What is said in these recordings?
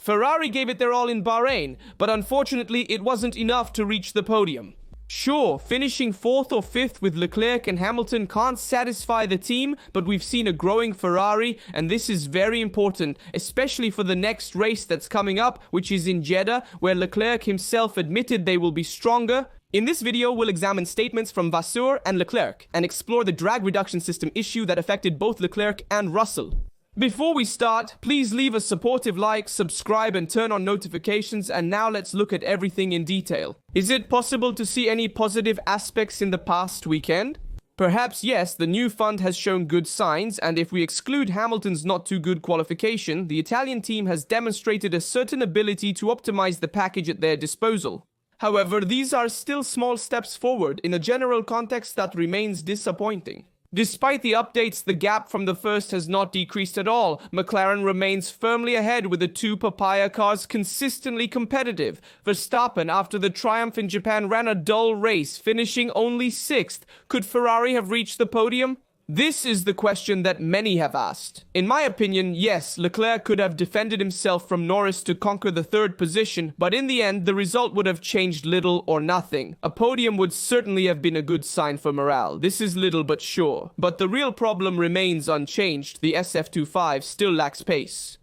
Ferrari gave it their all in Bahrain, but unfortunately it wasn't enough to reach the podium. Sure, finishing 4th or 5th with Leclerc and Hamilton can't satisfy the team, but we've seen a growing Ferrari, and this is very important, especially for the next race that's coming up, which is in Jeddah, where Leclerc himself admitted they will be stronger. In this video, we'll examine statements from Vasseur and Leclerc, and explore the drag reduction system issue that affected both Leclerc and Russell. Before we start, please leave a supportive like, subscribe and turn on notifications, and now let's look at everything in detail. Is it possible to see any positive aspects in the past weekend? Perhaps yes, the new fund has shown good signs, and if we exclude Hamilton's not too good qualification, the Italian team has demonstrated a certain ability to optimize the package at their disposal. However, these are still small steps forward in a general context that remains disappointing. Despite the updates, the gap from the first has not decreased at all. McLaren remains firmly ahead with the two papaya cars consistently competitive. Verstappen, after the triumph in Japan, ran a dull race, finishing only 6th. Could Ferrari have reached the podium? This is the question that many have asked. In my opinion, yes, Leclerc could have defended himself from Norris to conquer the 3rd position, but in the end, the result would have changed little or nothing. A podium would certainly have been a good sign for morale. This is little but sure. But the real problem remains unchanged. The SF25 still lacks pace.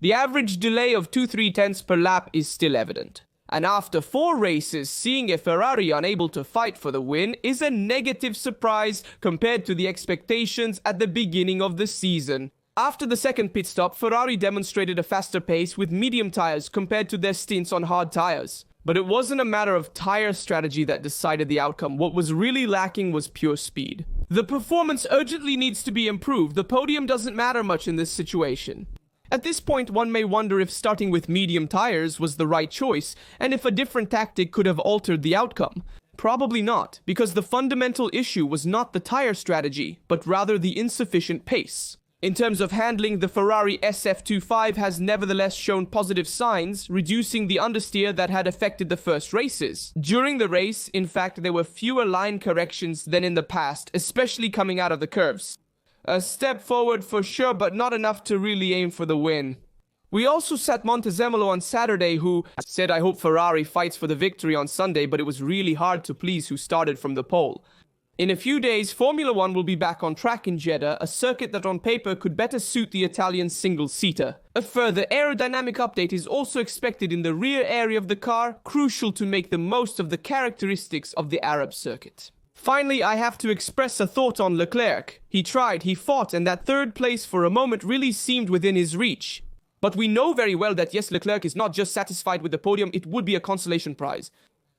The average delay of 2-3 tenths per lap is still evident. And after 4 races, seeing a Ferrari unable to fight for the win is a negative surprise compared to the expectations at the beginning of the season. After the 2nd pit stop, Ferrari demonstrated a faster pace with medium tires compared to their stints on hard tires. But it wasn't a matter of tire strategy that decided the outcome. What was really lacking was pure speed. The performance urgently needs to be improved. The podium doesn't matter much in this situation. At this point, one may wonder if starting with medium tires was the right choice, and if a different tactic could have altered the outcome. Probably not, because the fundamental issue was not the tire strategy, but rather the insufficient pace. In terms of handling, the Ferrari SF25 has nevertheless shown positive signs, reducing the understeer that had affected the first races. During the race, in fact, there were fewer line corrections than in the past, especially coming out of the curves. A step forward for sure, but not enough to really aim for the win. We also sat Montezemolo on Saturday, who said, "I hope Ferrari fights for the victory on Sunday," but it was really hard to please who started from the pole. In a few days, Formula 1 will be back on track in Jeddah, a circuit that on paper could better suit the Italian single-seater. A further aerodynamic update is also expected in the rear area of the car, crucial to make the most of the characteristics of the Arab circuit. Finally, I have to express a thought on Leclerc. He tried, he fought, and that 3rd place for a moment really seemed within his reach. But we know very well that yes, Leclerc is not just satisfied with the podium, it would be a consolation prize.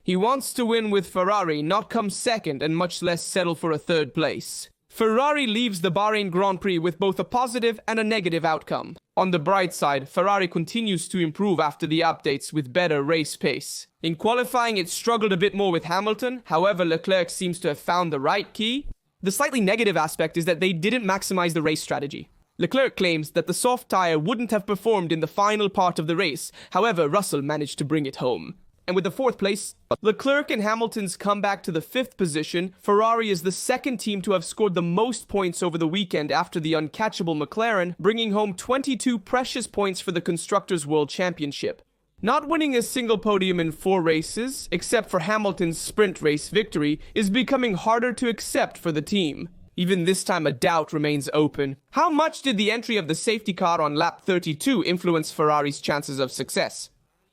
He wants to win with Ferrari, not come 2nd, and much less settle for a 3rd place. Ferrari leaves the Bahrain Grand Prix with both a positive and a negative outcome. On the bright side, Ferrari continues to improve after the updates with better race pace. In qualifying, it struggled a bit more with Hamilton, however Leclerc seems to have found the right key. The slightly negative aspect is that they didn't maximize the race strategy. Leclerc claims that the soft tire wouldn't have performed in the final part of the race, however Russell managed to bring it home. And with the 4th place, Leclerc and Hamilton's comeback to the 5th position, Ferrari is the 2nd team to have scored the most points over the weekend after the uncatchable McLaren, bringing home 22 precious points for the Constructors' World Championship. Not winning a single podium in 4 races, except for Hamilton's sprint race victory, is becoming harder to accept for the team. Even this time, a doubt remains open. How much did the entry of the safety car on lap 32 influence Ferrari's chances of success?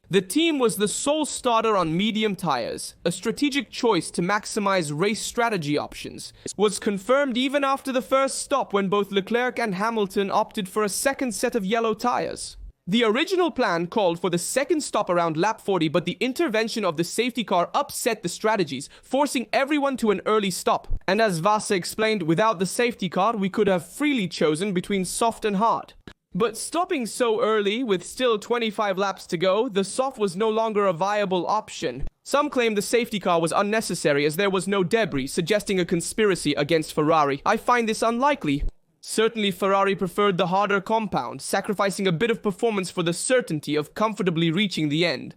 The team was the sole starter on medium tires. A strategic choice to maximize race strategy options was confirmed even after the first stop when both Leclerc and Hamilton opted for a 2nd set of yellow tires. The original plan called for the 2nd stop around lap 40, but the intervention of the safety car upset the strategies, forcing everyone to an early stop. And as Vasa explained, without the safety car, we could have freely chosen between soft and hard. But stopping so early, with still 25 laps to go, the soft was no longer a viable option. Some claim the safety car was unnecessary as there was no debris, suggesting a conspiracy against Ferrari. I find this unlikely. Certainly Ferrari preferred the harder compound, sacrificing a bit of performance for the certainty of comfortably reaching the end.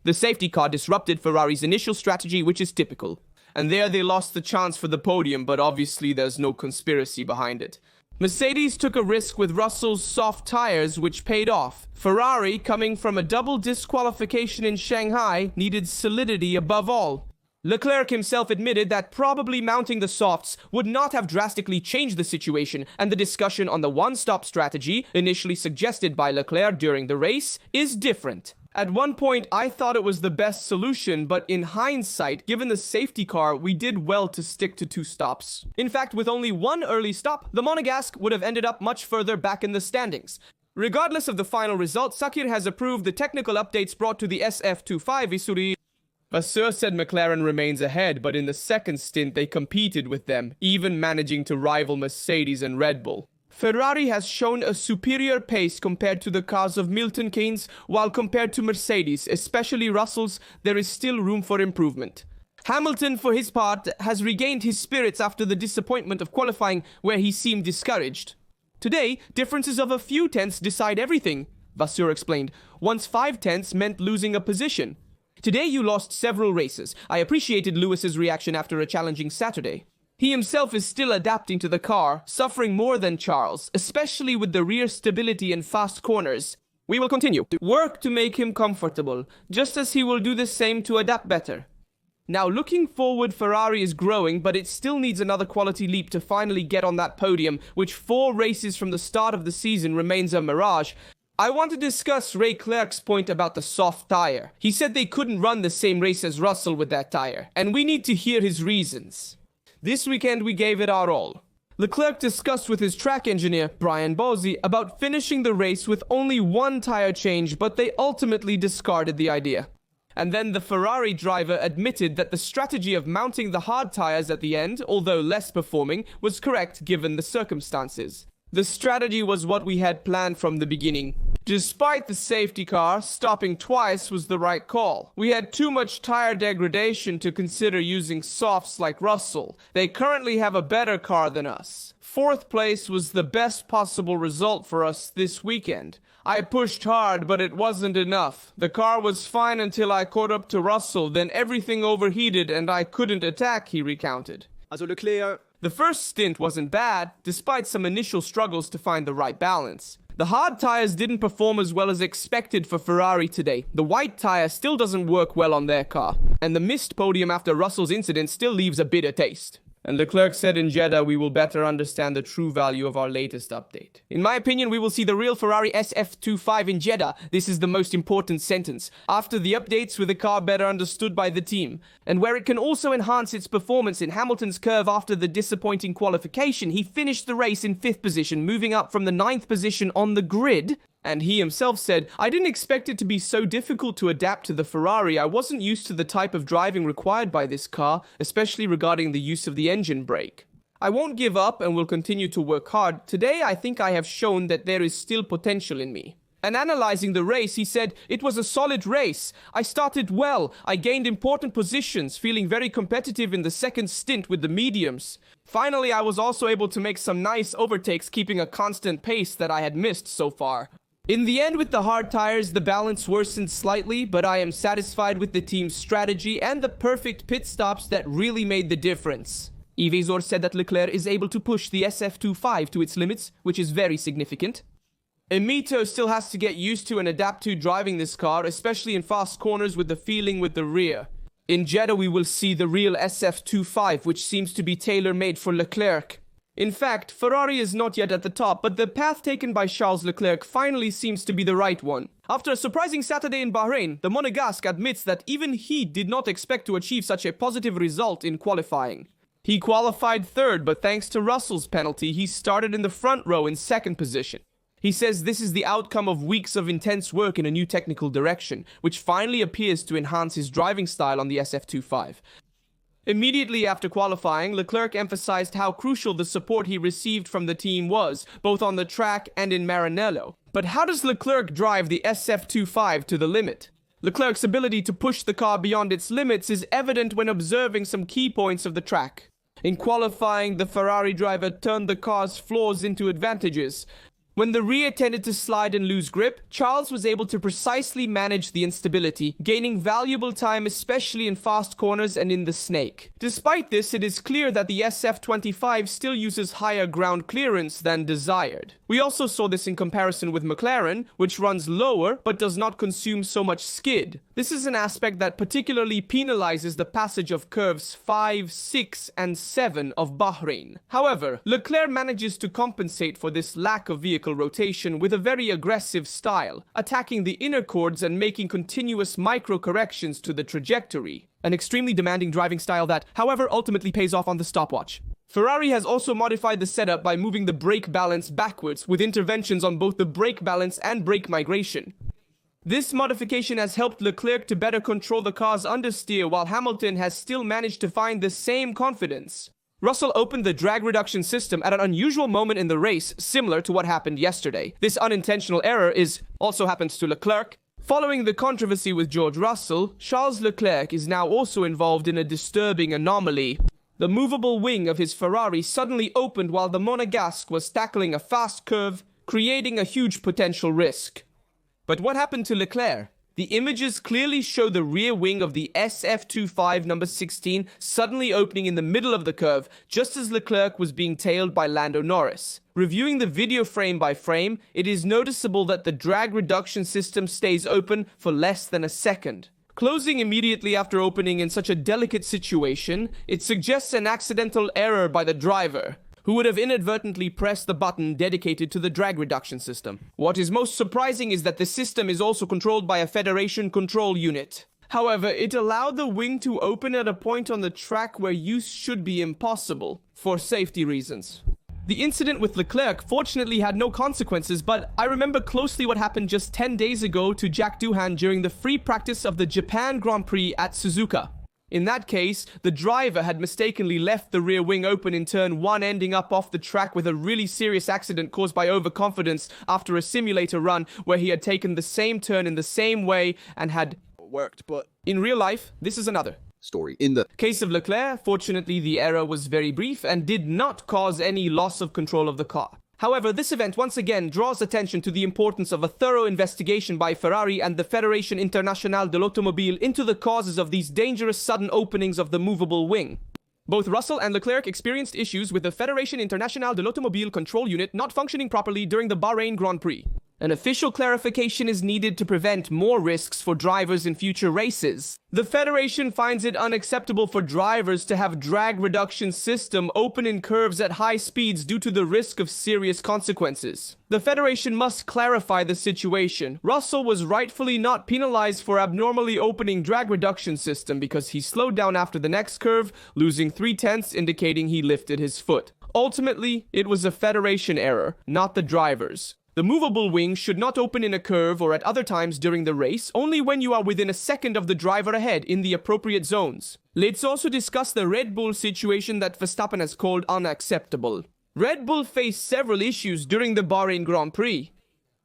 The safety car disrupted Ferrari's initial strategy, which is typical. And there they lost the chance for the podium, but obviously there's no conspiracy behind it. Mercedes took a risk with Russell's soft tires, which paid off. Ferrari, coming from a double disqualification in Shanghai, needed solidity above all. Leclerc himself admitted that probably mounting the softs would not have drastically changed the situation, and the discussion on the one-stop strategy, initially suggested by Leclerc during the race, is different. At one point, I thought it was the best solution, but in hindsight, given the safety car, we did well to stick to 2 stops. In fact, with only 1 early stop, the Monegasque would have ended up much further back in the standings. Regardless of the final result, Sakir has approved the technical updates brought to the SF25 Isuri. Vasseur said McLaren remains ahead, but in the second stint they competed with them, even managing to rival Mercedes and Red Bull. Ferrari has shown a superior pace compared to the cars of Milton Keynes, while compared to Mercedes, especially Russell's, there is still room for improvement. Hamilton, for his part, has regained his spirits after the disappointment of qualifying, where he seemed discouraged. Today, differences of a few tenths decide everything, Vasseur explained. Once 5 tenths meant losing a position. Today you lost several races. I appreciated Lewis's reaction after a challenging Saturday. He himself is still adapting to the car, suffering more than Charles, especially with the rear stability and fast corners. We will continue to work to make him comfortable, just as he will do the same to adapt better. Now looking forward, Ferrari is growing, but it still needs another quality leap to finally get on that podium, which 4 races from the start of the season remains a mirage. I want to discuss Leclerc's point about the soft tire. He said they couldn't run the same race as Russell with that tire, and we need to hear his reasons. This weekend we gave it our all. Leclerc discussed with his track engineer, Brian Bosey, about finishing the race with only 1 tire change, but they ultimately discarded the idea. And then the Ferrari driver admitted that the strategy of mounting the hard tires at the end, although less performing, was correct given the circumstances. The strategy was what we had planned from the beginning. Despite the safety car, stopping twice was the right call. We had too much tire degradation to consider using softs like Russell. They currently have a better car than us. 4th place was the best possible result for us this weekend. I pushed hard, but it wasn't enough. The car was fine until I caught up to Russell, then everything overheated and I couldn't attack, he recounted. Also Leclerc. The first stint wasn't bad, despite some initial struggles to find the right balance. The hard tires didn't perform as well as expected for Ferrari today. The white tire still doesn't work well on their car, and the missed podium after Russell's incident still leaves a bitter taste. And Leclerc said in Jeddah, we will better understand the true value of our latest update. In my opinion, we will see the real Ferrari SF25 in Jeddah. This is the most important sentence. After the updates, with the car better understood by the team, and where it can also enhance its performance in Hamilton's curve after the disappointing qualification, he finished the race in 5th position, moving up from the 9th position on the grid. And he himself said, I didn't expect it to be so difficult to adapt to the Ferrari. I wasn't used to the type of driving required by this car, especially regarding the use of the engine brake. I won't give up and will continue to work hard. Today, I think I have shown that there is still potential in me. And analyzing the race, he said, it was a solid race. I started well. I gained important positions, feeling very competitive in the second stint with the mediums. Finally, I was also able to make some nice overtakes, keeping a constant pace that I had missed so far. In the end, with the hard tires, the balance worsened slightly, but I am satisfied with the team's strategy and the perfect pit stops that really made the difference. Ivezor said that Leclerc is able to push the SF25 to its limits, which is very significant. Emito still has to get used to and adapt to driving this car, especially in fast corners with the feeling with the rear. In Jeddah, we will see the real SF25, which seems to be tailor-made for Leclerc. In fact, Ferrari is not yet at the top, but the path taken by Charles Leclerc finally seems to be the right one. After a surprising Saturday in Bahrain, the Monegasque admits that even he did not expect to achieve such a positive result in qualifying. He qualified 3rd, but thanks to Russell's penalty, he started in the front row in 2nd position. He says this is the outcome of weeks of intense work in a new technical direction, which finally appears to enhance his driving style on the SF25. Immediately after qualifying, Leclerc emphasized how crucial the support he received from the team was, both on the track and in Maranello. But how does Leclerc drive the SF25 to the limit? Leclerc's ability to push the car beyond its limits is evident when observing some key points of the track. In qualifying, the Ferrari driver turned the car's flaws into advantages. When the rear tended to slide and lose grip, Charles was able to precisely manage the instability, gaining valuable time especially in fast corners and in the snake. Despite this, it is clear that the SF25 still uses higher ground clearance than desired. We also saw this in comparison with McLaren, which runs lower but does not consume so much skid. This is an aspect that particularly penalizes the passage of curves 5, 6, and 7 of Bahrain. However, Leclerc manages to compensate for this lack of vehicle rotation with a very aggressive style, attacking the inner cords and making continuous micro corrections to the trajectory. An extremely demanding driving style that, however, ultimately pays off on the stopwatch. Ferrari has also modified the setup by moving the brake balance backwards with interventions on both the brake balance and brake migration. This modification has helped Leclerc to better control the car's understeer, while Hamilton has still managed to find the same confidence. Russell opened the drag reduction system at an unusual moment in the race, similar to what happened yesterday. This unintentional error also happens to Leclerc. Following the controversy with George Russell, Charles Leclerc is now also involved in a disturbing anomaly. The movable wing of his Ferrari suddenly opened while the Monegasque was tackling a fast curve, creating a huge potential risk. But what happened to Leclerc? The images clearly show the rear wing of the SF25 number 16 suddenly opening in the middle of the curve, just as Leclerc was being tailed by Lando Norris. Reviewing the video frame by frame, it is noticeable that the drag reduction system stays open for less than a second. Closing immediately after opening in such a delicate situation, it suggests an accidental error by the driver, who would have inadvertently pressed the button dedicated to the drag reduction system. What is most surprising is that the system is also controlled by a Federation control unit. However, it allowed the wing to open at a point on the track where use should be impossible, for safety reasons. The incident with Leclerc fortunately had no consequences, but I remember closely what happened just 10 days ago to Jack Doohan during the free practice of the Japan Grand Prix at Suzuka. In that case, the driver had mistakenly left the rear wing open in turn 1, ending up off the track with a really serious accident caused by overconfidence after a simulator run where he had taken the same turn in the same way and had worked. But in real life, this is another story. In the case of Leclerc, fortunately the error was very brief and did not cause any loss of control of the car. However, this event once again draws attention to the importance of a thorough investigation by Ferrari and the Fédération Internationale de l'Automobile into the causes of these dangerous sudden openings of the movable wing. Both Russell and Leclerc experienced issues with the Fédération Internationale de l'Automobile control unit not functioning properly during the Bahrain Grand Prix. An official clarification is needed to prevent more risks for drivers in future races. The Federation finds it unacceptable for drivers to have drag reduction system open in curves at high speeds due to the risk of serious consequences. The Federation must clarify the situation. Russell was rightfully not penalized for abnormally opening drag reduction system because he slowed down after the next curve, losing 3/10, indicating he lifted his foot. Ultimately, it was a Federation error, not the driver's. The movable wing should not open in a curve or at other times during the race, only when you are within a second of the driver ahead in the appropriate zones. Let's also discuss the Red Bull situation that Verstappen has called unacceptable. Red Bull faced several issues during the Bahrain Grand Prix.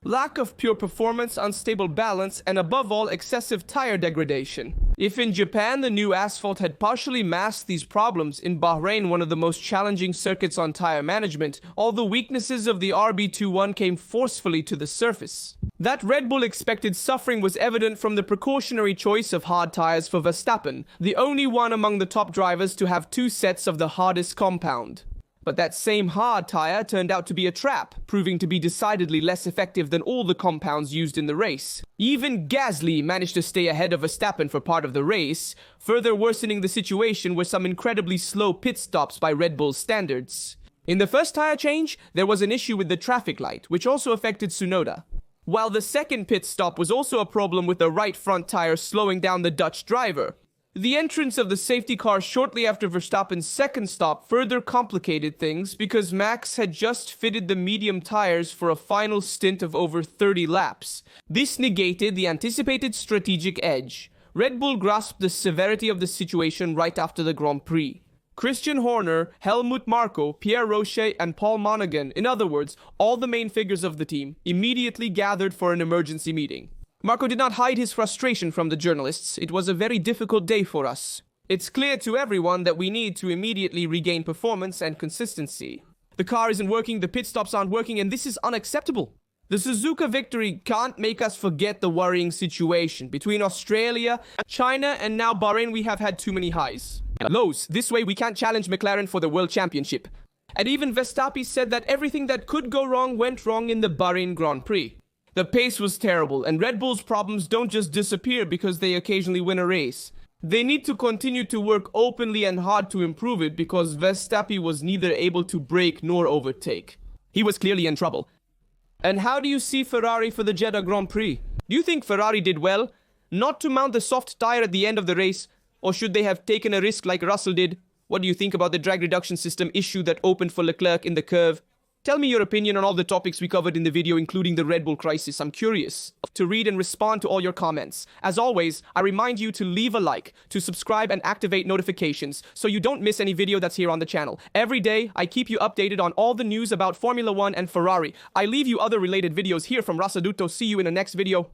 Lack of pure performance, unstable balance, and above all, excessive tire degradation. If in Japan the new asphalt had partially masked these problems, in Bahrain, one of the most challenging circuits on tire management, all the weaknesses of the RB21 came forcefully to the surface. That Red Bull expected suffering was evident from the precautionary choice of hard tires for Verstappen, the only one among the top drivers to have 2 sets of the hardest compound. But that same hard tire turned out to be a trap, proving to be decidedly less effective than all the compounds used in the race. Even Gasly managed to stay ahead of Verstappen for part of the race, further worsening the situation with some incredibly slow pit stops by Red Bull standards. In the first tire change, there was an issue with the traffic light, which also affected Tsunoda. While the second pit stop was also a problem with the right front tire slowing down the Dutch driver. The entrance of the safety car shortly after Verstappen's second stop further complicated things because Max had just fitted the medium tires for a final stint of over 30 laps. This negated the anticipated strategic edge. Red Bull grasped the severity of the situation right after the Grand Prix. Christian Horner, Helmut Marko, Pierre Rocher, and Paul Monaghan, in other words, all the main figures of the team, immediately gathered for an emergency meeting. Marko did not hide his frustration from the journalists. It was a very difficult day for us. It's clear to everyone that we need to immediately regain performance and consistency. The car isn't working, the pit stops aren't working, and this is unacceptable. The Suzuka victory can't make us forget the worrying situation. Between Australia, China, and now Bahrain, we have had too many highs and lows. This way, we can't challenge McLaren for the World Championship. And even Verstappen said that everything that could go wrong went wrong in the Bahrain Grand Prix. The pace was terrible, and Red Bull's problems don't just disappear because they occasionally win a race. They need to continue to work openly and hard to improve it because Verstappen was neither able to brake nor overtake. He was clearly in trouble. And how do you see Ferrari for the Jeddah Grand Prix? Do you think Ferrari did well not to mount the soft tire at the end of the race, or should they have taken a risk like Russell did? What do you think about the drag reduction system issue that opened for Leclerc in the curve? Tell me your opinion on all the topics we covered in the video, including the Red Bull crisis. I'm curious to read and respond to all your comments. As always, I remind you to leave a like, to subscribe and activate notifications so you don't miss any video that's here on the channel. Every day, I keep you updated on all the news about Formula 1 and Ferrari. I leave you other related videos here from Rasaduto. See you in the next video.